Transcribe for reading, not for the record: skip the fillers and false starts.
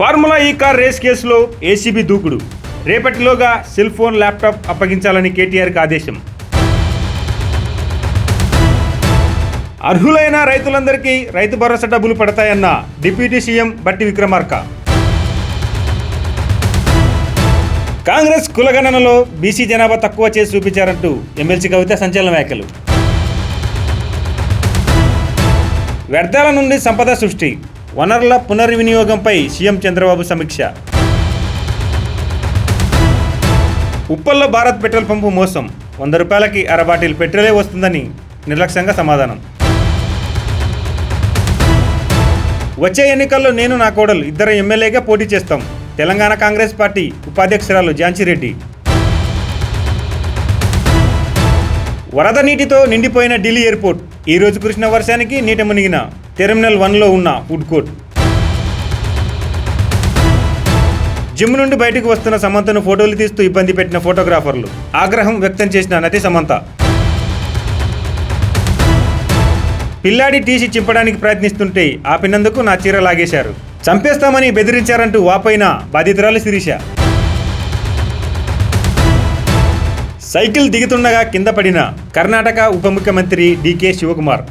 Formula ఈ car race కేసులో ACB దూకుడు. రేపటిలోగా సెల్ ఫోన్, ల్యాప్టాప్ అప్పగించాలని కేటీఆర్కి ఆదేశం. అర్హులైన రైతులందరికీ రైతు భరోసా డబ్బులు పడతాయన్న డిప్యూటీ సీఎం బట్టి విక్రమార్క. కాంగ్రెస్ కులగణనలో బీసీ జనాభా తక్కువ చేసి చూపించారంటూ ఎమ్మెల్సీ కవిత సంచలన వ్యాఖ్యలు. వ్యర్థాల నుండి సంపద సృష్టి, వనరుల పునర్వినియోగంపై సీఎం చంద్రబాబు సమీక్ష. ఉప్పల్లో భారత్ పెట్రోల్ పంపు మోసం, 100 రూపాయలకి అర బాటిల్ పెట్రోలే వస్తుందని నిర్లక్ష్యంగా సమాధానం. వచ్చే ఎన్నికల్లో నేను, నా కోడలు ఇద్దరు ఎమ్మెల్యేగా పోటీ చేస్తాం. తెలంగాణ కాంగ్రెస్ పార్టీ ఉపాధ్యక్షురాలు ఝాన్సీ రెడ్డి. వరద నీటితో నిండిపోయిన ఢిల్లీ ఎయిర్పోర్ట్. ఈ రోజు కురిసిన వర్షానికి నీట మునిగిన టెర్మినల్ 1లో ఉన్న ఫుడ్ కోర్ట్. జిమ్ నుండి బయటకు వస్తున్న సమంతను ఫోటోలు తీస్తూ ఇబ్బంది పెట్టిన ఫోటోగ్రాఫర్లు. ఆగ్రహం వ్యక్తం చేసిన నటి సమంత. పిల్లాడి టీసీ చింపడానికి ప్రయత్నిస్తుంటే ఆపినందుకు నా చీర లాగేశారు, చంపేస్తామని బెదిరించారంటూ వాపోయిన బాధితురాలు శిరీష. సైకిల్ దిగుతుండగా కింద పడిన కర్ణాటక ఉప ముఖ్యమంత్రి డీకే శివకుమార్.